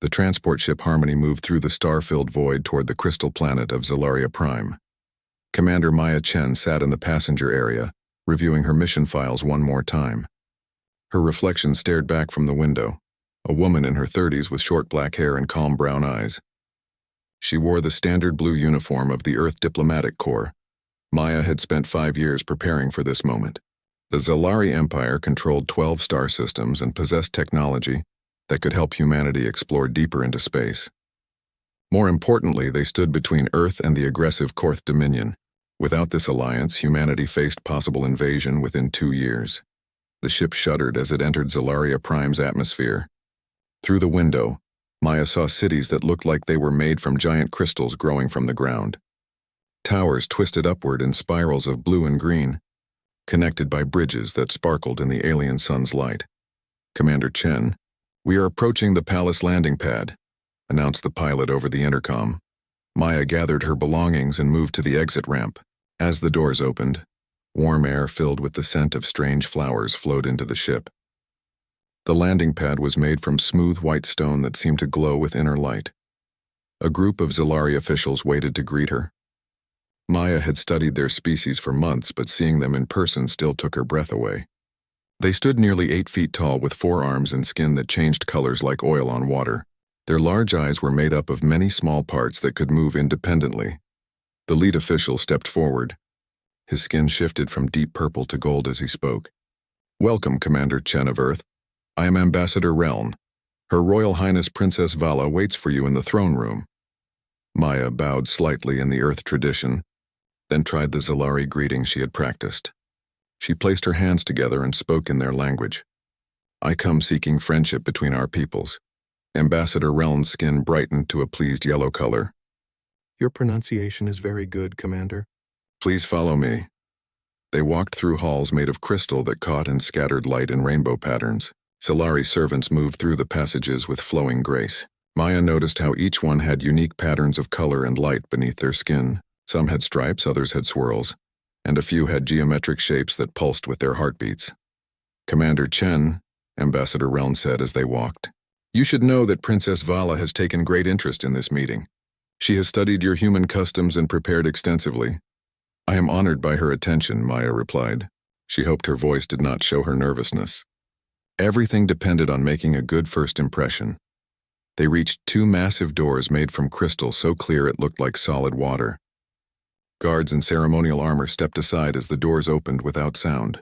The transport ship Harmony moved through the star-filled void toward the crystal planet of Zelaria Prime. Commander Maya Chen sat in the passenger area, reviewing her mission files one more time. Her reflection stared back from the window, a woman in her 30s with short black hair and calm brown eyes. She wore the standard blue uniform of the Earth Diplomatic Corps. Maya had spent 5 years preparing for this moment. The Zelari Empire controlled 12 star systems and possessed technology that could help humanity explore deeper into space. More importantly, they stood between Earth and the aggressive Korth Dominion. Without this alliance, humanity faced possible invasion within 2 years. The ship shuddered as it entered Zelaria Prime's atmosphere. Through the window, Maya saw cities that looked like they were made from giant crystals growing from the ground. Towers twisted upward in spirals of blue and green, connected by bridges that sparkled in the alien sun's light. Commander Chen, "We are approaching the palace landing pad," announced the pilot over the intercom. Maya gathered her belongings and moved to the exit ramp. As the doors opened, warm air filled with the scent of strange flowers flowed into the ship. The landing pad was made from smooth white stone that seemed to glow with inner light. A group of Zelari officials waited to greet her. Maya had studied their species for months, but seeing them in person still took her breath away. They stood nearly 8 feet tall with 4 arms and skin that changed colors like oil on water. Their large eyes were made up of many small parts that could move independently. The lead official stepped forward. His skin shifted from deep purple to gold as he spoke. "Welcome, Commander Chen of Earth. I am Ambassador Reln. Her Royal Highness Princess Vala waits for you in the throne room." Maya bowed slightly in the Earth tradition, then tried the Zelari greeting she had practiced. She placed her hands together and spoke in their language. "I come seeking friendship between our peoples." Ambassador Reln's skin brightened to a pleased yellow color. "Your pronunciation is very good, Commander." "Please follow me." They walked through halls made of crystal that caught and scattered light in rainbow patterns. Zelari servants moved through the passages with flowing grace. Maya noticed how each one had unique patterns of color and light beneath their skin. Some had stripes, others had swirls, and a few had geometric shapes that pulsed with their heartbeats. "Commander Chen," Ambassador Reln said as they walked, "you should know that Princess Vala has taken great interest in this meeting. She has studied your human customs and prepared extensively." "I am honored by her attention," Maya replied. She hoped her voice did not show her nervousness. Everything depended on making a good first impression. They reached 2 massive doors made from crystal so clear it looked like solid water. Guards in ceremonial armor stepped aside as the doors opened without sound.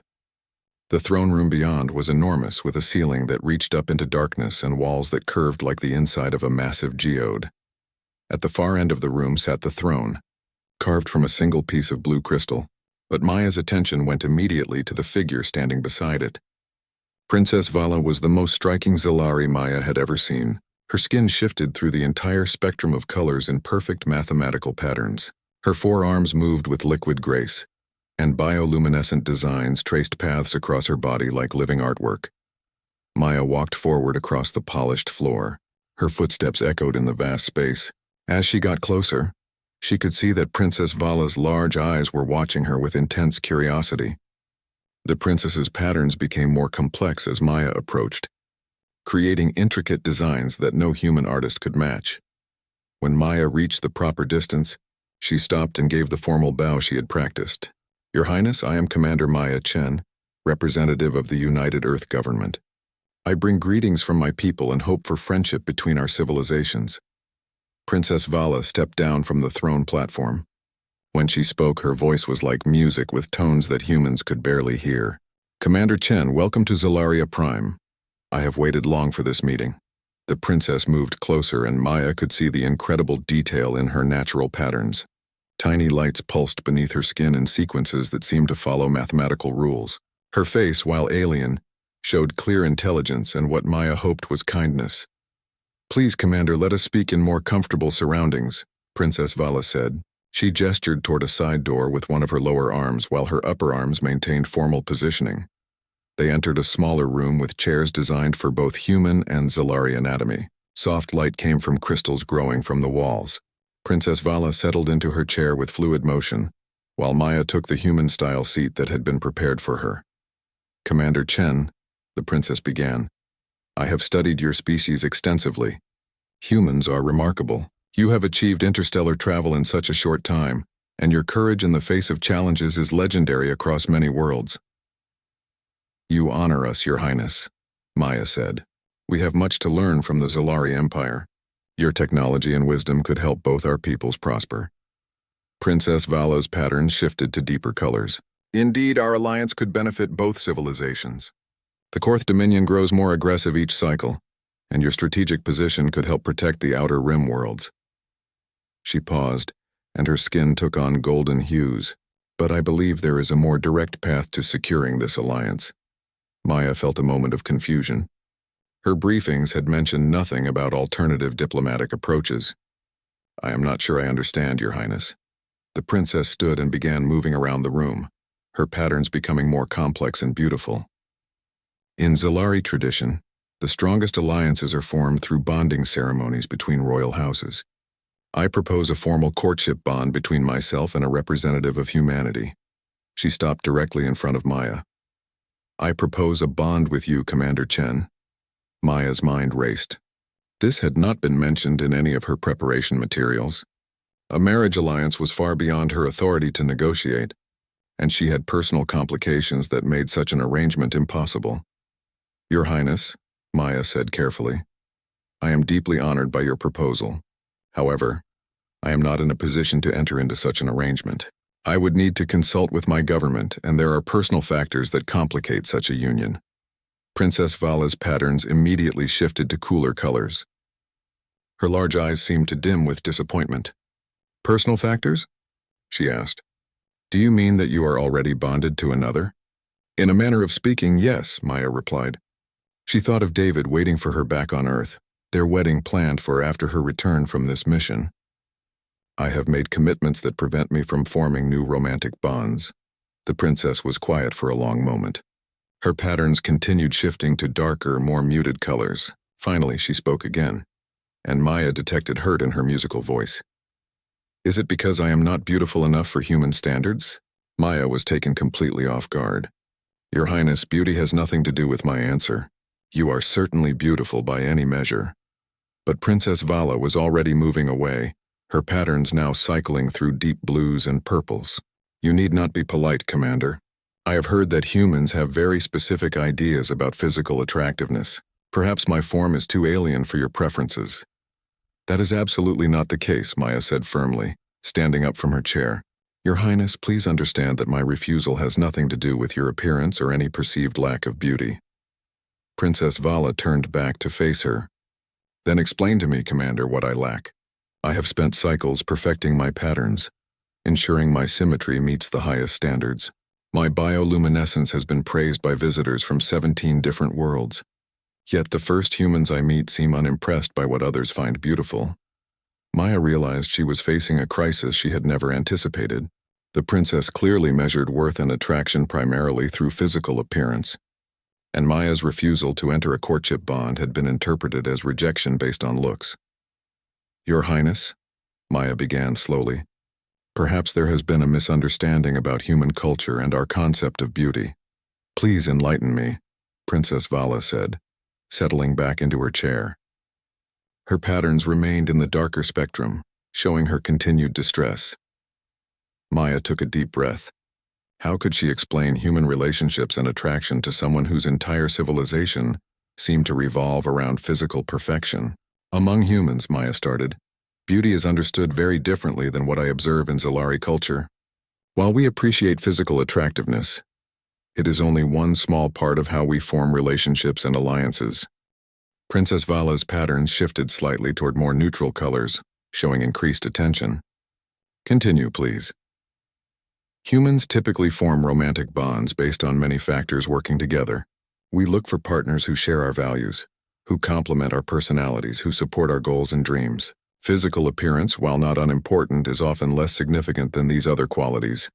The throne room beyond was enormous, with a ceiling that reached up into darkness and walls that curved like the inside of a massive geode. At the far end of the room sat the throne, carved from a single piece of blue crystal, but Maya's attention went immediately to the figure standing beside it. Princess Vala was the most striking Zelari Maya had ever seen. Her skin shifted through the entire spectrum of colors in perfect mathematical patterns. Her 4 arms moved with liquid grace, and bioluminescent designs traced paths across her body like living artwork. Maya walked forward across the polished floor. Her footsteps echoed in the vast space. As she got closer, she could see that Princess Vala's large eyes were watching her with intense curiosity. The princess's patterns became more complex as Maya approached, creating intricate designs that no human artist could match. When Maya reached the proper distance, she stopped and gave the formal bow she had practiced. "Your Highness, I am Commander Maya Chen, representative of the United Earth Government. I bring greetings from my people and hope for friendship between our civilizations." Princess Vala stepped down from the throne platform. When she spoke, her voice was like music with tones that humans could barely hear. "Commander Chen, welcome to Zelaria Prime. I have waited long for this meeting." The princess moved closer and Maya could see the incredible detail in her natural patterns. Tiny lights pulsed beneath her skin in sequences that seemed to follow mathematical rules. Her face, while alien, showed clear intelligence and what Maya hoped was kindness. "Please, Commander, let us speak in more comfortable surroundings," Princess Vala said. She gestured toward a side door with one of her lower arms while her upper arms maintained formal positioning. They entered a smaller room with chairs designed for both human and Zelari anatomy. Soft light came from crystals growing from the walls. Princess Vala settled into her chair with fluid motion, while Maya took the human-style seat that had been prepared for her. "Commander Chen," the princess began, "I have studied your species extensively. Humans are remarkable. You have achieved interstellar travel in such a short time, and your courage in the face of challenges is legendary across many worlds. You honor us, Your Highness, Maya said. We have much to learn from the Zalari Empire. Your technology and wisdom could help both our peoples prosper. Princess Vala's patterns shifted to deeper colors. Indeed, our alliance could benefit both civilizations. The Korth Dominion grows more aggressive each cycle, and your strategic position could help protect the Outer Rim worlds. She paused, and her skin took on golden hues. But I believe there is a more direct path to securing this alliance. Maya felt a moment of confusion. Her briefings had mentioned nothing about alternative diplomatic approaches. I am not sure I understand, Your Highness. The princess stood and began moving around the room, her patterns becoming more complex and beautiful. In Zalari tradition, the strongest alliances are formed through bonding ceremonies between royal houses. I propose a formal courtship bond between myself and a representative of humanity. She stopped directly in front of Maya. I propose a bond with you, Commander Chen. Maya's mind raced. This had not been mentioned in any of her preparation materials. A marriage alliance was far beyond her authority to negotiate, and she had personal complications that made such an arrangement impossible. Your Highness, Maya said carefully, I am deeply honored by your proposal. However, I am not in a position to enter into such an arrangement. I would need to consult with my government, and there are personal factors that complicate such a union. Princess Vala's patterns immediately shifted to cooler colors. Her large eyes seemed to dim with disappointment. Personal factors? She asked. Do you mean that you are already bonded to another? In a manner of speaking, yes, Maya replied. She thought of David waiting for her back on Earth, their wedding planned for after her return from this mission. I have made commitments that prevent me from forming new romantic bonds. The princess was quiet for a long moment. Her patterns continued shifting to darker, more muted colors. Finally, she spoke again, and Maya detected hurt in her musical voice. Is it because I am not beautiful enough for human standards? Maya was taken completely off guard. Your Highness, beauty has nothing to do with my answer. You are certainly beautiful by any measure. But Princess Vala was already moving away, her patterns now cycling through deep blues and purples. You need not be polite, Commander. I have heard that humans have very specific ideas about physical attractiveness. Perhaps my form is too alien for your preferences. That is absolutely not the case, Maya said firmly, standing up from her chair. Your Highness, please understand that my refusal has nothing to do with your appearance or any perceived lack of beauty. Princess Vala turned back to face her. Then explain to me, Commander, what I lack. I have spent cycles perfecting my patterns, ensuring my symmetry meets the highest standards. My bioluminescence has been praised by visitors from 17 different worlds. Yet the first humans I meet seem unimpressed by what others find beautiful. Maya realized she was facing a crisis she had never anticipated. The princess clearly measured worth and attraction primarily through physical appearance, and Maya's refusal to enter a courtship bond had been interpreted as rejection based on looks. Your Highness, Maya began slowly, perhaps there has been a misunderstanding about human culture and our concept of beauty. Please enlighten me, Princess Vala said, settling back into her chair. Her patterns remained in the darker spectrum, showing her continued distress. Maya took a deep breath. How could she explain human relationships and attraction to someone whose entire civilization seemed to revolve around physical perfection? Among humans, Maya started, beauty is understood very differently than what I observe in Zalari culture. While we appreciate physical attractiveness, it is only one small part of how we form relationships and alliances. Princess Vala's patterns shifted slightly toward more neutral colors, showing increased attention. Continue, please. Humans typically form romantic bonds based on many factors working together. We look for partners who share our values, who complement our personalities, who support our goals and dreams. Physical appearance, while not unimportant, is often less significant than these other qualities.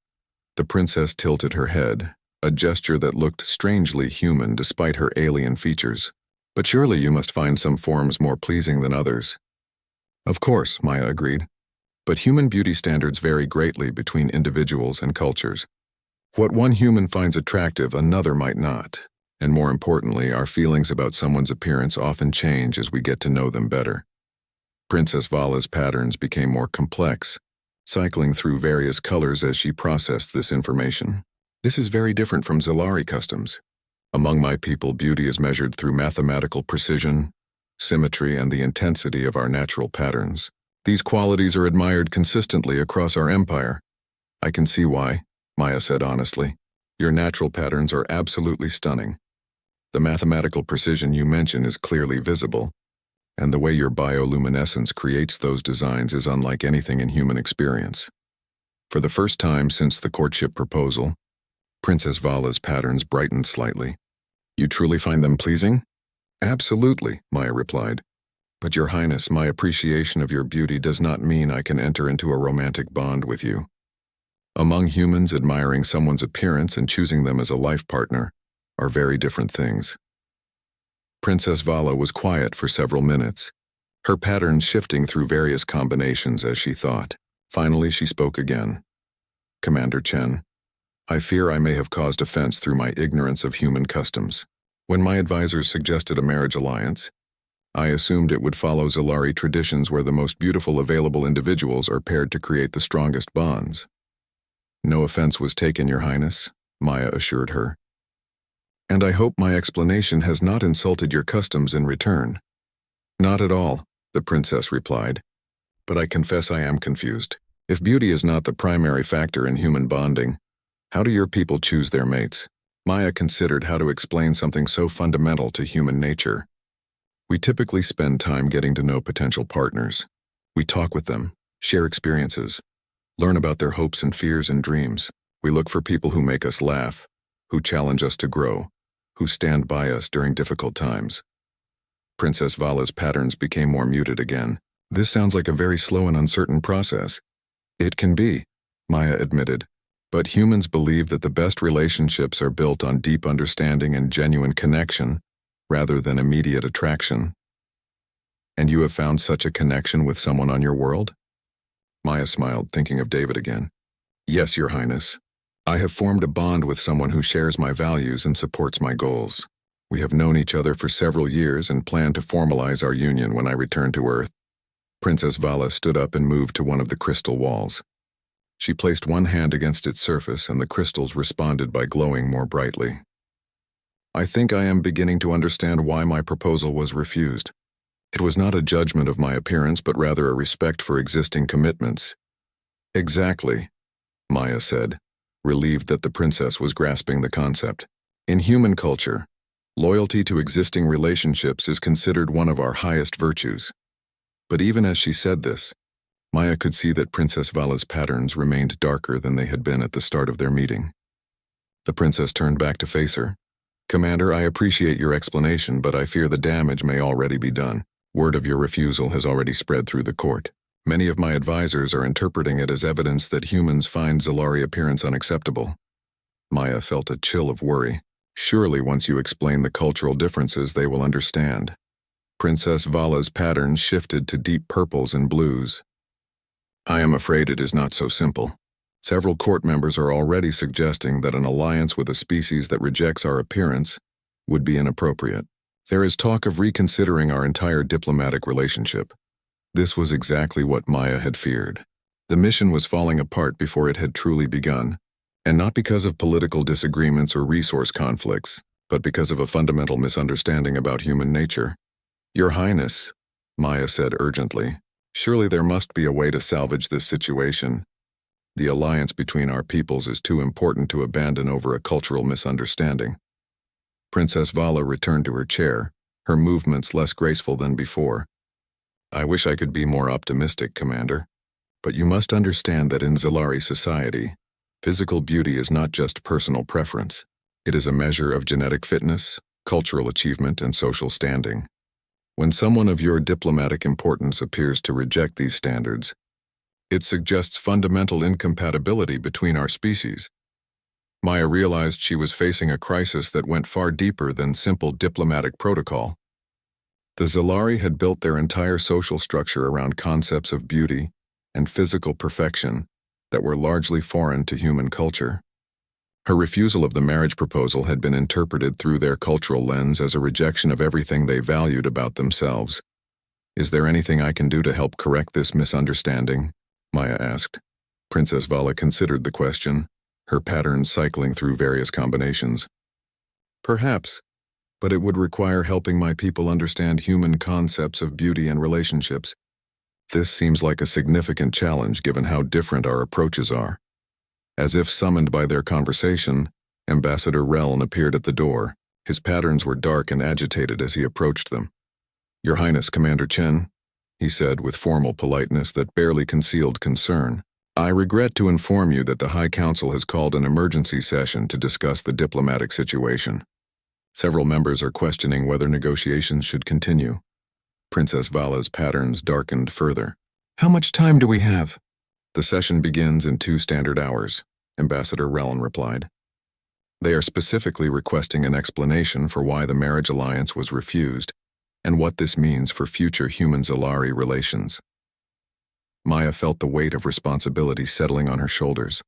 The princess tilted her head, a gesture that looked strangely human despite her alien features. But surely you must find some forms more pleasing than others. Of course, Maya agreed. But human beauty standards vary greatly between individuals and cultures. What one human finds attractive, another might not. And more importantly, our feelings about someone's appearance often change as we get to know them better. Princess Vala's patterns became more complex, cycling through various colors as she processed this information. This is very different from Zalari customs. Among my people, beauty is measured through mathematical precision, symmetry, and the intensity of our natural patterns. These qualities are admired consistently across our empire. I can see why, Maya said honestly. Your natural patterns are absolutely stunning. The mathematical precision you mention is clearly visible, and the way your bioluminescence creates those designs is unlike anything in human experience. For the first time since the courtship proposal, Princess Vala's patterns brightened slightly. You truly find them pleasing? Absolutely, Maya replied. But Your Highness, my appreciation of your beauty does not mean I can enter into a romantic bond with you. Among humans, admiring someone's appearance and choosing them as a life partner are very different things. Princess Vala was quiet for several minutes, her patterns shifting through various combinations as she thought. Finally, she spoke again. Commander Chen, I fear I may have caused offense through my ignorance of human customs. When my advisors suggested a marriage alliance, I assumed it would follow Zalari traditions where the most beautiful available individuals are paired to create the strongest bonds. No offense was taken, Your Highness, Maya assured her. And I hope my explanation has not insulted your customs in return. Not at all, the princess replied. But I confess I am confused. If beauty is not the primary factor in human bonding, how do your people choose their mates? Maya considered how to explain something so fundamental to human nature. We typically spend time getting to know potential partners. We talk with them, share experiences, learn about their hopes and fears and dreams. We look for people who make us laugh, who challenge us to grow, who stand by us during difficult times. Princess Vala's patterns became more muted again. This sounds like a very slow and uncertain process. It can be, Maya admitted, but humans believe that the best relationships are built on deep understanding and genuine connection, rather than immediate attraction. And you have found such a connection with someone on your world? Maya smiled, thinking of David again. Yes, Your Highness. I have formed a bond with someone who shares my values and supports my goals. We have known each other for several years and plan to formalize our union when I return to Earth. Princess Vala stood up and moved to one of the crystal walls. She placed one hand against its surface and the crystals responded by glowing more brightly. I think I am beginning to understand why my proposal was refused. It was not a judgment of my appearance, but rather a respect for existing commitments. Exactly, Maya said, relieved that the princess was grasping the concept. In human culture, loyalty to existing relationships is considered one of our highest virtues. But even as she said this, Maya could see that Princess Vala's patterns remained darker than they had been at the start of their meeting. The princess turned back to face her. Commander, I appreciate your explanation, but I fear the damage may already be done. Word of your refusal has already spread through the court. Many of my advisors are interpreting it as evidence that humans find Zalari appearance unacceptable. Maya felt a chill of worry. Surely once you explain the cultural differences, they will understand. Princess Vala's patterns shifted to deep purples and blues. I am afraid it is not so simple. Several court members are already suggesting that an alliance with a species that rejects our appearance would be inappropriate. There is talk of reconsidering our entire diplomatic relationship. This was exactly what Maya had feared. The mission was falling apart before it had truly begun, and not because of political disagreements or resource conflicts, but because of a fundamental misunderstanding about human nature. Your Highness, Maya said urgently, surely there must be a way to salvage this situation. The alliance between our peoples is too important to abandon over a cultural misunderstanding. Princess Vala returned to her chair, her movements less graceful than before. I wish I could be more optimistic, Commander. But you must understand that in Zalari society, physical beauty is not just personal preference. It is a measure of genetic fitness, cultural achievement, and social standing. When someone of your diplomatic importance appears to reject these standards, it suggests fundamental incompatibility between our species. Maya realized she was facing a crisis that went far deeper than simple diplomatic protocol. The Zalari had built their entire social structure around concepts of beauty and physical perfection that were largely foreign to human culture. Her refusal of the marriage proposal had been interpreted through their cultural lens as a rejection of everything they valued about themselves. Is there anything I can do to help correct this misunderstanding? Maya asked. Princess Vala considered the question, her patterns cycling through various combinations. Perhaps, but it would require helping my people understand human concepts of beauty and relationships. This seems like a significant challenge given how different our approaches are. As if summoned by their conversation, Ambassador Reln appeared at the door. His patterns were dark and agitated as he approached them. Your Highness, Commander Chen, he said with formal politeness that barely concealed concern. I regret to inform you that the High Council has called an emergency session to discuss the diplomatic situation. Several members are questioning whether negotiations should continue. Princess Vala's patterns darkened further. How much time do we have? The session begins in 2 standard hours, Ambassador Reln replied. They are specifically requesting an explanation for why the marriage alliance was refused and what this means for future human-Zalari relations. Maya felt the weight of responsibility settling on her shoulders.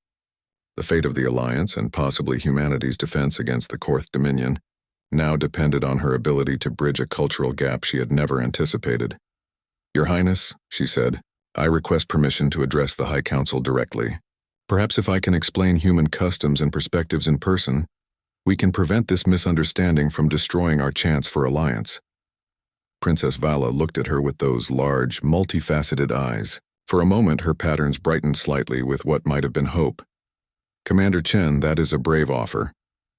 The fate of the alliance and possibly humanity's defense against the Korth Dominion now depended on her ability to bridge a cultural gap she had never anticipated. Your Highness, she said, I request permission to address the High Council directly. Perhaps if I can explain human customs and perspectives in person, we can prevent this misunderstanding from destroying our chance for alliance. Princess Vala looked at her with those large, multifaceted eyes. For a moment, her patterns brightened slightly with what might have been hope. Commander Chen, that is a brave offer,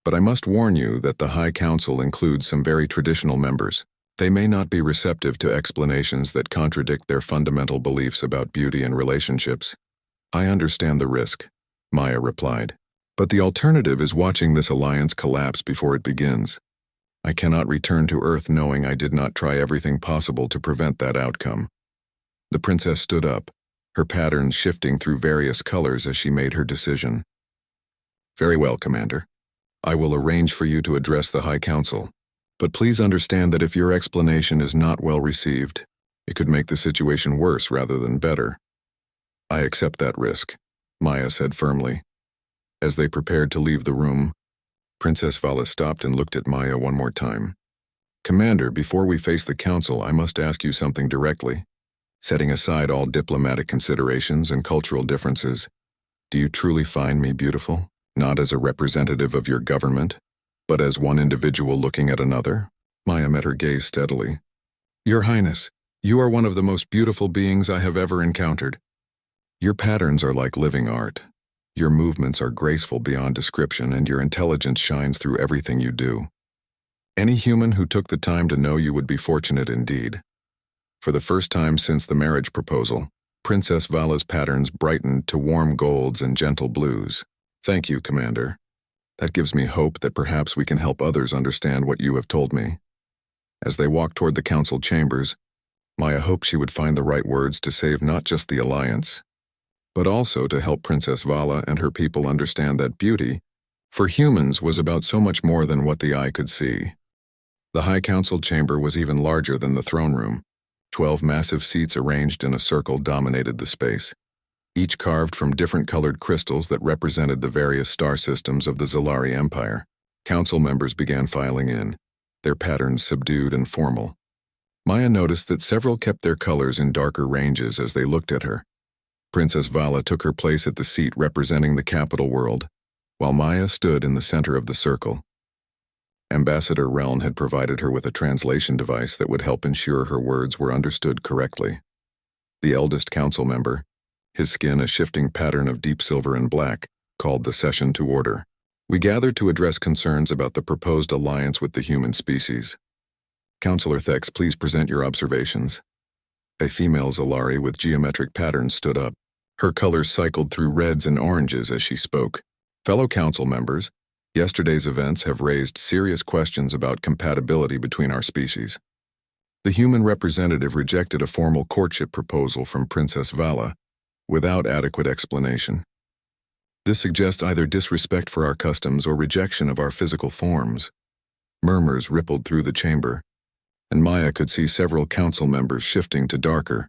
but I must warn you that the High Council includes some very traditional members. They may not be receptive to explanations that contradict their fundamental beliefs about beauty and relationships. I understand the risk, Maya replied, but the alternative is watching this alliance collapse before it begins. I cannot return to Earth knowing I did not try everything possible to prevent that outcome. The princess stood up, her patterns shifting through various colors as she made her decision. Very well, Commander. I will arrange for you to address the High Council, but please understand that if your explanation is not well received, it could make the situation worse rather than better. I accept that risk, Maya said firmly. As they prepared to leave the room, Princess Vala stopped and looked at Maya one more time. Commander, before we face the Council, I must ask you something directly. Setting aside all diplomatic considerations and cultural differences, do you truly find me beautiful, not as a representative of your government, but as one individual looking at another? Maya met her gaze steadily. Your Highness, you are one of the most beautiful beings I have ever encountered. Your patterns are like living art. Your movements are graceful beyond description, and your intelligence shines through everything you do. Any human who took the time to know you would be fortunate indeed. For the first time since the marriage proposal, Princess Vala's patterns brightened to warm golds and gentle blues. Thank you, Commander. That gives me hope that perhaps we can help others understand what you have told me. As they walked toward the council chambers, Maya hoped she would find the right words to save not just the alliance, but also to help Princess Vala and her people understand that beauty, for humans, was about so much more than what the eye could see. The High Council chamber was even larger than the throne room. 12 massive seats arranged in a circle dominated the space, each carved from different colored crystals that represented the various star systems of the Zalari Empire. Council members began filing in, their patterns subdued and formal. Maya noticed that several kept their colors in darker ranges as they looked at her. Princess Vala took her place at the seat representing the capital world, while Maya stood in the center of the circle. Ambassador Reln had provided her with a translation device that would help ensure her words were understood correctly. The eldest council member, his skin a shifting pattern of deep silver and black, called the session to order. We gathered to address concerns about the proposed alliance with the human species. Councillor Thex, please present your observations. A female Zalari with geometric patterns stood up. Her colors cycled through reds and oranges as she spoke. Fellow council members, yesterday's events have raised serious questions about compatibility between our species. The human representative rejected a formal courtship proposal from Princess Vala without adequate explanation. This suggests either disrespect for our customs or rejection of our physical forms. Murmurs rippled through the chamber, and Maya could see several council members shifting to darker,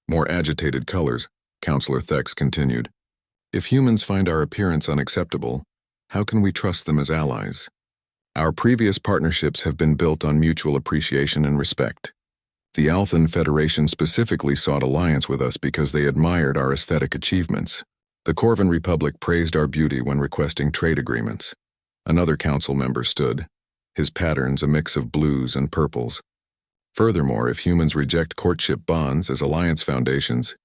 more agitated colors. Councillor Thex continued. If humans find our appearance unacceptable, how can we trust them as allies? Our previous partnerships have been built on mutual appreciation and respect. The Althan Federation specifically sought alliance with us because they admired our aesthetic achievements. The Corvan Republic praised our beauty when requesting trade agreements. Another council member stood, his patterns a mix of blues and purples. Furthermore, if humans reject courtship bonds as alliance foundations,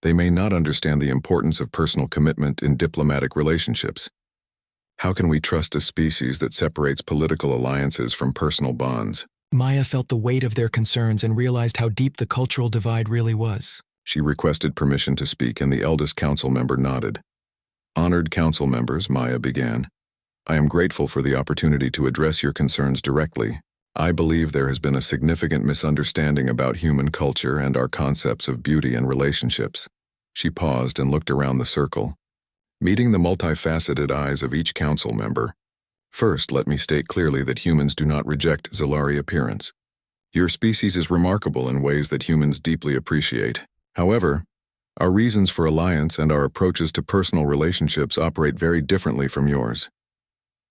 they may not understand the importance of personal commitment in diplomatic relationships. How can we trust a species that separates political alliances from personal bonds? Maya felt the weight of their concerns and realized how deep the cultural divide really was. She requested permission to speak, and the eldest council member nodded. Honored council members, Maya began, I am grateful for the opportunity to address your concerns directly. I believe there has been a significant misunderstanding about human culture and our concepts of beauty and relationships. She paused and looked around the circle, meeting the multifaceted eyes of each council member. First, let me state clearly that humans do not reject Zalari appearance. Your species is remarkable in ways that humans deeply appreciate. However, our reasons for alliance and our approaches to personal relationships operate very differently from yours.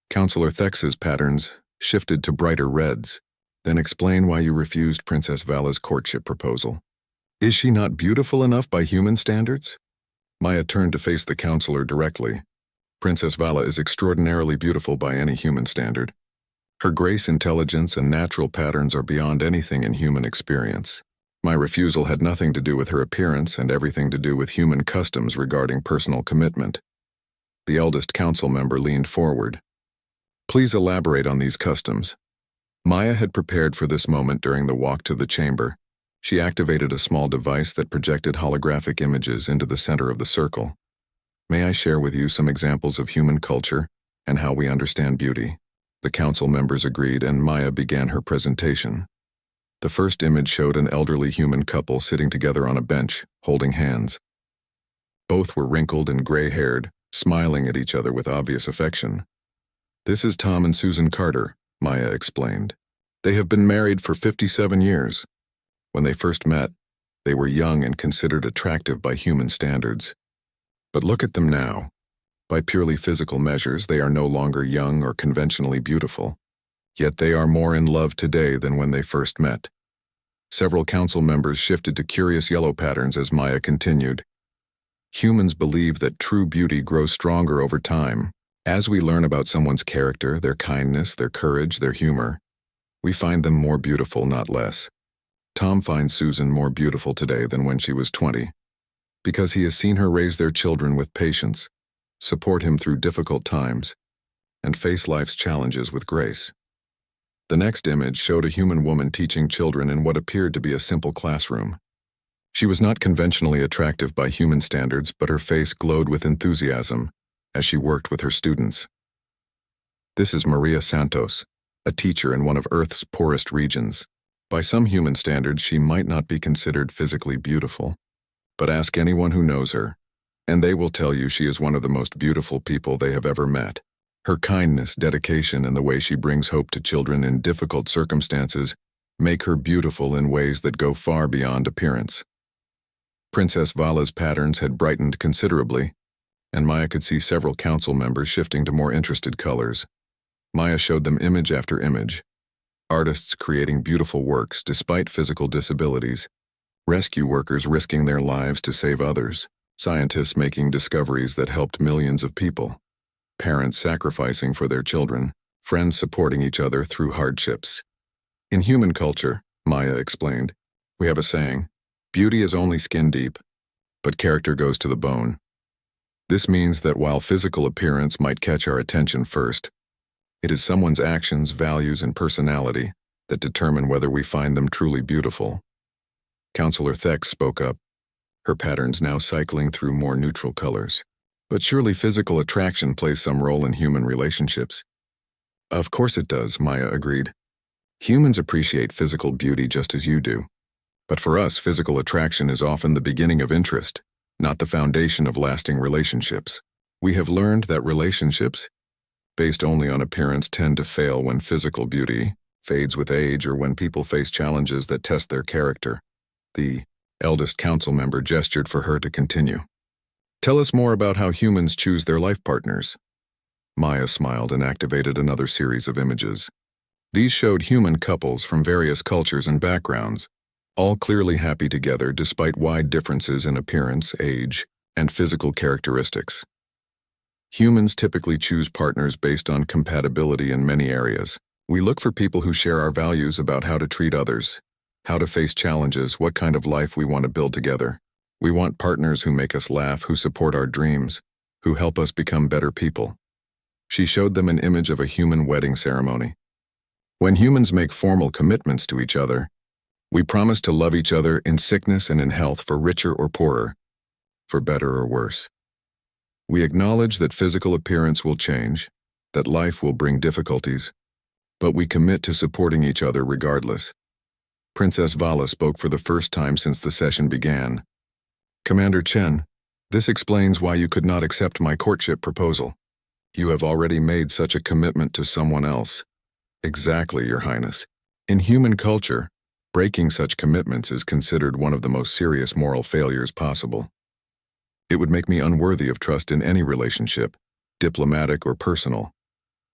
Councillor Thex's patterns shifted to brighter reds. Then explain why you refused Princess Vala's courtship proposal. Is she not beautiful enough by human standards? Maya turned to face the councillor directly. Princess Vala is extraordinarily beautiful by any human standard. Her grace, intelligence, and natural patterns are beyond anything in human experience. My refusal had nothing to do with her appearance and everything to do with human customs regarding personal commitment. The eldest council member leaned forward. Please elaborate on these customs. Maya had prepared for this moment during the walk to the chamber. She activated a small device that projected holographic images into the center of the circle. May I share with you some examples of human culture and how we understand beauty? The council members agreed, and Maya began her presentation. The first image showed an elderly human couple sitting together on a bench, holding hands. Both were wrinkled and gray-haired, smiling at each other with obvious affection. This is Tom and Susan Carter, Maya explained. They have been married for 57 years. When they first met, they were young and considered attractive by human standards. But look at them now. By purely physical measures, they are no longer young or conventionally beautiful. Yet they are more in love today than when they first met. Several council members shifted to curious yellow patterns as Maya continued. Humans believe that true beauty grows stronger over time. As we learn about someone's character, their kindness, their courage, their humor, we find them more beautiful, not less. Tom finds Susan more beautiful today than when she was 20, because he has seen her raise their children with patience, support him through difficult times, and face life's challenges with grace. The next image showed a human woman teaching children in what appeared to be a simple classroom. She was not conventionally attractive by human standards, but her face glowed with enthusiasm as she worked with her students. This is Maria Santos, a teacher in one of Earth's poorest regions. By some human standards, she might not be considered physically beautiful, but ask anyone who knows her, and they will tell you she is one of the most beautiful people they have ever met. Her kindness, dedication, and the way she brings hope to children in difficult circumstances make her beautiful in ways that go far beyond appearance. Princess Vala's patterns had brightened considerably, and Maya could see several council members shifting to more interested colors. Maya showed them image after image. Artists creating beautiful works despite physical disabilities, rescue workers risking their lives to save others, scientists making discoveries that helped millions of people, parents sacrificing for their children, friends supporting each other through hardships. In human culture, Maya explained, we have a saying, beauty is only skin deep, but character goes to the bone. This means that while physical appearance might catch our attention first, it is someone's actions, values, and personality that determine whether we find them truly beautiful. Councillor Thex spoke up, her patterns now cycling through more neutral colors. But surely physical attraction plays some role in human relationships. Of course it does, Maya agreed. Humans appreciate physical beauty just as you do. But for us, physical attraction is often the beginning of interest, not the foundation of lasting relationships. We have learned that relationships, based only on appearance, tend to fail when physical beauty fades with age or when people face challenges that test their character. The eldest council member gestured for her to continue. Tell us more about how humans choose their life partners. Maya smiled and activated another series of images. These showed human couples from various cultures and backgrounds. all clearly happy together despite wide differences in appearance, age, and physical characteristics. Humans typically choose partners based on compatibility in many areas. We look for people who share our values about how to treat others, how to face challenges, what kind of life we want to build together. We want partners who make us laugh, who support our dreams, who help us become better people. She showed them an image of a human wedding ceremony. When humans make formal commitments to each other, we promise to love each other in sickness and in health, for richer or poorer, for better or worse. We acknowledge that physical appearance will change, that life will bring difficulties, but we commit to supporting each other regardless. Princess Vala spoke for the first time since the session began. Commander Chen, this explains why you could not accept my courtship proposal. You have already made such a commitment to someone else. Exactly, Your Highness. In human culture, breaking such commitments is considered one of the most serious moral failures possible. It would make me unworthy of trust in any relationship, diplomatic or personal.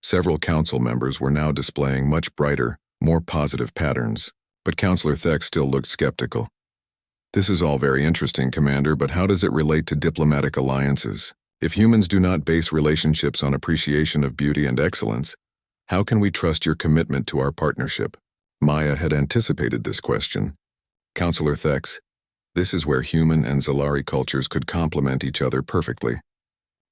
Several council members were now displaying much brighter, more positive patterns, but Councillor Theck still looked skeptical. This is all very interesting, Commander, but how does it relate to diplomatic alliances? If humans do not base relationships on appreciation of beauty and excellence, how can we trust your commitment to our partnership? Maya had anticipated this question. Councillor Thex, this is where human and Zalari cultures could complement each other perfectly.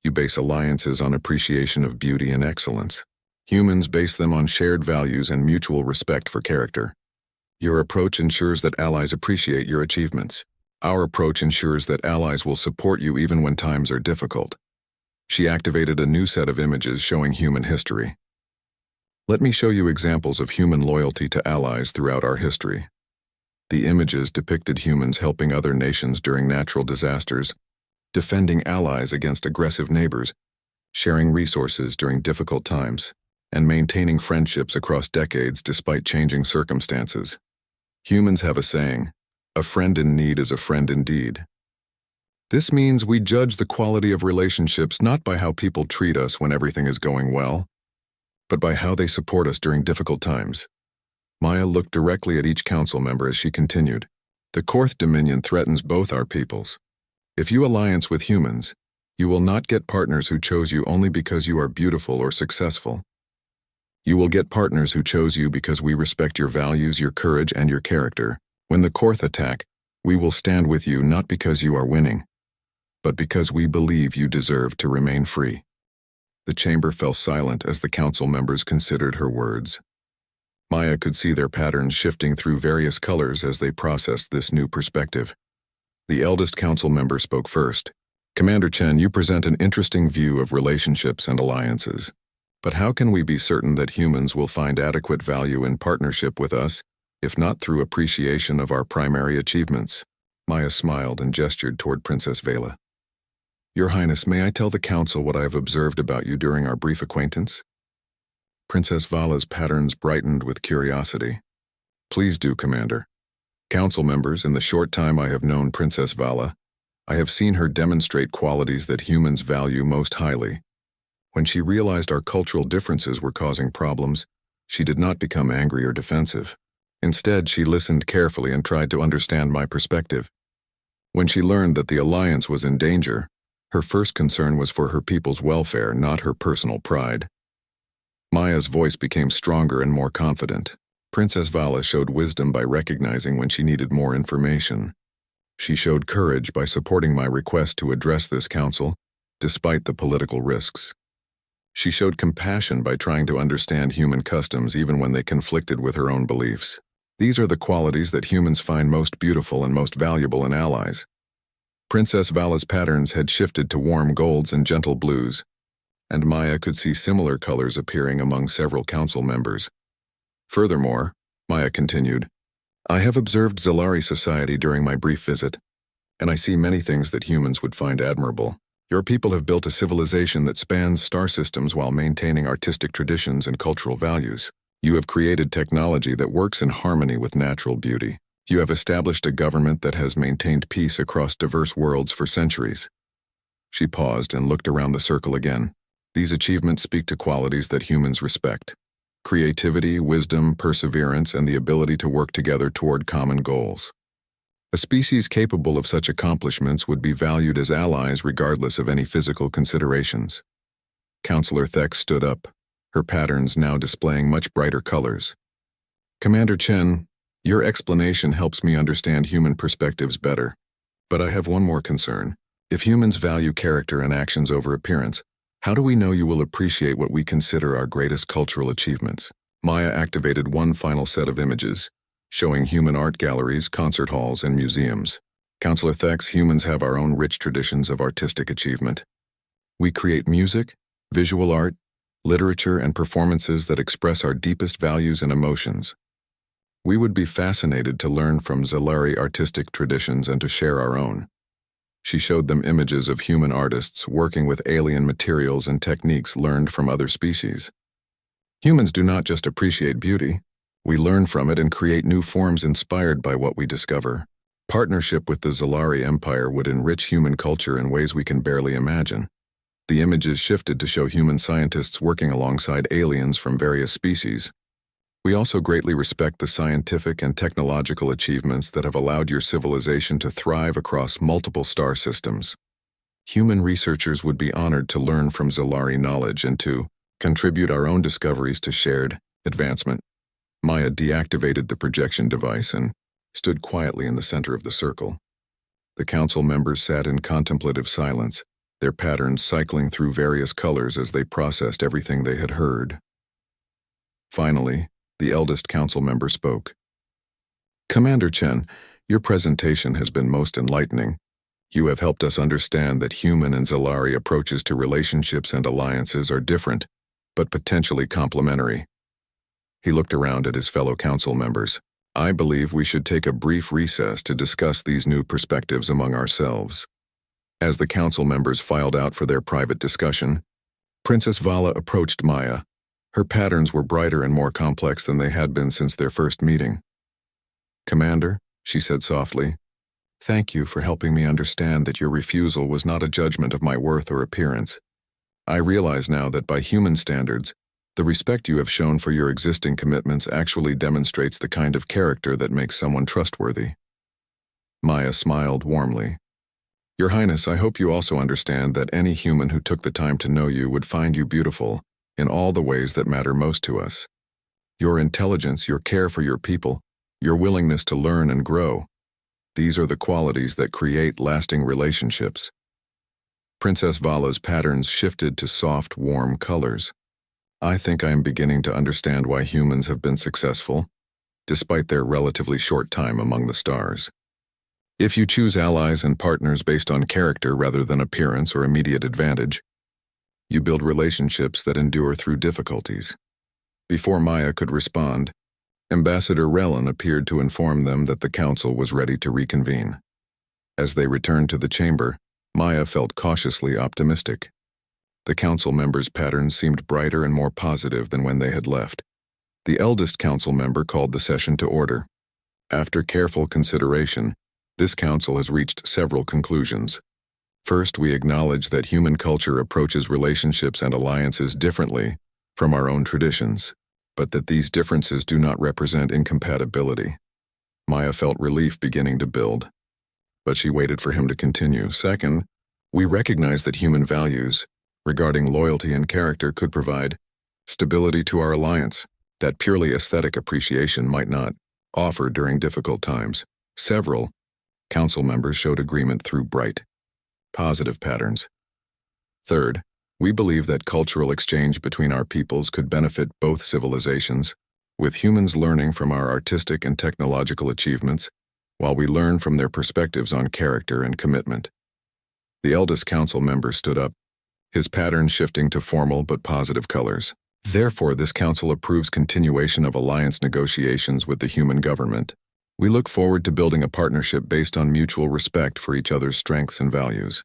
You base alliances on appreciation of beauty and excellence. Humans base them on shared values and mutual respect for character. Your approach ensures that allies appreciate your achievements. Our approach ensures that allies will support you even when times are difficult. She activated a new set of images showing human history. Let me show you examples of human loyalty to allies throughout our history. The images depicted humans helping other nations during natural disasters, defending allies against aggressive neighbors, sharing resources during difficult times, and maintaining friendships across decades despite changing circumstances. Humans have a saying, "A friend in need is a friend indeed." This means we judge the quality of relationships not by how people treat us when everything is going well, but by how they support us during difficult times. Maya looked directly at each council member as she continued. The Korth Dominion threatens both our peoples. If you alliance with humans, you will not get partners who chose you only because you are beautiful or successful. You will get partners who chose you because we respect your values, your courage, and your character. When the Korth attack, we will stand with you not because you are winning, but because we believe you deserve to remain free. The chamber fell silent as the council members considered her words. Maya could see their patterns shifting through various colors as they processed this new perspective. The eldest council member spoke first. Commander Chen, you present an interesting view of relationships and alliances. But how can we be certain that humans will find adequate value in partnership with us, if not through appreciation of our primary achievements? Maya smiled and gestured toward Princess Vela. Your Highness, may I tell the council what I have observed about you during our brief acquaintance? Princess Vala's patterns brightened with curiosity. Please do, Commander. Council members, in the short time I have known Princess Vala, I have seen her demonstrate qualities that humans value most highly. When she realized our cultural differences were causing problems, she did not become angry or defensive. Instead, she listened carefully and tried to understand my perspective. When she learned that the alliance was in danger, her first concern was for her people's welfare, not her personal pride. Maya's voice became stronger and more confident. Princess Vala showed wisdom by recognizing when she needed more information. She showed courage by supporting my request to address this council, despite the political risks. She showed compassion by trying to understand human customs even when they conflicted with her own beliefs. These are the qualities that humans find most beautiful and most valuable in allies. Princess Vala's patterns had shifted to warm golds and gentle blues, and Maya could see similar colors appearing among several council members. Furthermore, Maya continued, I have observed Zalari society during my brief visit, and I see many things that humans would find admirable. Your people have built a civilization that spans star systems while maintaining artistic traditions and cultural values. You have created technology that works in harmony with natural beauty. You have established a government that has maintained peace across diverse worlds for centuries. She paused and looked around the circle again. These achievements speak to qualities that humans respect: creativity, wisdom, perseverance, and the ability to work together toward common goals. A species capable of such accomplishments would be valued as allies regardless of any physical considerations. Counselor Thex stood up, her patterns now displaying much brighter colors. Commander Chen, your explanation helps me understand human perspectives better. But I have one more concern. If humans value character and actions over appearance, how do we know you will appreciate what we consider our greatest cultural achievements? Maya activated one final set of images, showing human art galleries, concert halls, and museums. Counselor Thex, humans have our own rich traditions of artistic achievement. We create music, visual art, literature, and performances that express our deepest values and emotions. We would be fascinated to learn from Zalari artistic traditions and to share our own. She showed them images of human artists working with alien materials and techniques learned from other species. Humans do not just appreciate beauty, we learn from it and create new forms inspired by what we discover. Partnership with the Zalari Empire would enrich human culture in ways we can barely imagine. The images shifted to show human scientists working alongside aliens from various species. We also greatly respect the scientific and technological achievements that have allowed your civilization to thrive across multiple star systems. Human researchers would be honored to learn from Zalari knowledge and to contribute our own discoveries to shared advancement. Maya deactivated the projection device and stood quietly in the center of the circle. The council members sat in contemplative silence, their patterns cycling through various colors as they processed everything they had heard. Finally, the eldest council member spoke. Commander Chen, your presentation has been most enlightening. You have helped us understand that human and Zalari approaches to relationships and alliances are different, but potentially complementary. He looked around at his fellow council members. I believe we should take a brief recess to discuss these new perspectives among ourselves. As the council members filed out for their private discussion, Princess Vala approached Maya. Her patterns were brighter and more complex than they had been since their first meeting. Commander, she said softly, thank you for helping me understand that your refusal was not a judgment of my worth or appearance. I realize now that by human standards, the respect you have shown for your existing commitments actually demonstrates the kind of character that makes someone trustworthy. Maya smiled warmly. Your Highness, I hope you also understand that any human who took the time to know you would find you beautiful in all the ways that matter most to us. Your intelligence, your care for your people, your willingness to learn and grow. These are the qualities that create lasting relationships. Princess Vala's patterns shifted to soft, warm colors. I think I am beginning to understand why humans have been successful, despite their relatively short time among the stars. If you choose allies and partners based on character rather than appearance or immediate advantage, you build relationships that endure through difficulties. Before Maya could respond, Ambassador Relin appeared to inform them that the council was ready to reconvene. As they returned to the chamber, Maya felt cautiously optimistic. The council members' patterns seemed brighter and more positive than when they had left. The eldest council member called the session to order. After careful consideration, this council has reached several conclusions. First, we acknowledge that human culture approaches relationships and alliances differently from our own traditions, but that these differences do not represent incompatibility. Maya felt relief beginning to build, but she waited for him to continue. Second, we recognize that human values regarding loyalty and character could provide stability to our alliance that purely aesthetic appreciation might not offer during difficult times. Several council members showed agreement through bright, positive patterns. Third, we believe that cultural exchange between our peoples could benefit both civilizations, with humans learning from our artistic and technological achievements, while we learn from their perspectives on character and commitment. The eldest council member stood up, his patterns shifting to formal but positive colors. Therefore, this council approves continuation of alliance negotiations with the human government. We look forward to building a partnership based on mutual respect for each other's strengths and values.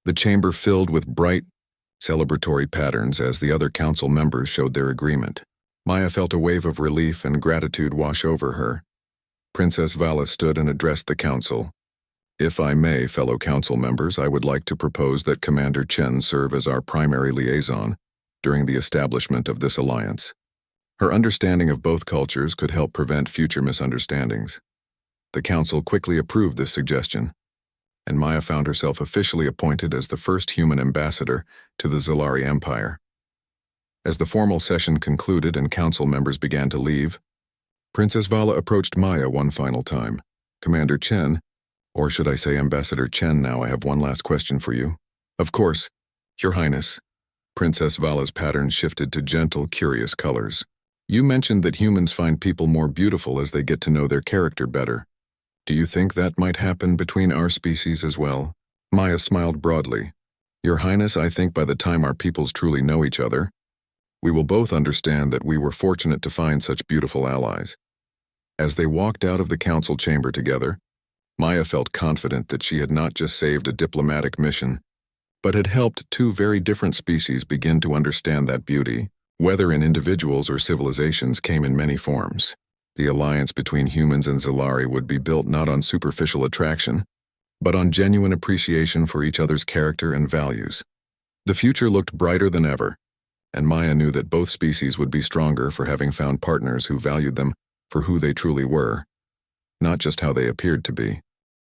The chamber filled with bright, celebratory patterns as the other council members showed their agreement. Maya felt a wave of relief and gratitude wash over her. Princess Vala stood and addressed the council. If I may, fellow council members, I would like to propose that Commander Chen serve as our primary liaison during the establishment of this alliance. Her understanding of both cultures could help prevent future misunderstandings. The council quickly approved this suggestion, and Maya found herself officially appointed as the first human ambassador to the Zalari Empire. As the formal session concluded and council members began to leave, Princess Vala approached Maya one final time. "Commander Chen, or should I say Ambassador Chen now, I have one last question for you." "Of course, Your Highness." Princess Vala's pattern shifted to gentle, curious colors. "You mentioned that humans find people more beautiful as they get to know their character better. Do you think that might happen between our species as well?" Maya smiled broadly. "Your Highness, I think by the time our peoples truly know each other, we will both understand that we were fortunate to find such beautiful allies." As they walked out of the council chamber together, Maya felt confident that she had not just saved a diplomatic mission, but had helped two very different species begin to understand that beauty, whether in individuals or civilizations, came in many forms. The alliance between humans and Zalari would be built not on superficial attraction, but on genuine appreciation for each other's character and values. The future looked brighter than ever, and Maya knew that both species would be stronger for having found partners who valued them for who they truly were, not just how they appeared to be.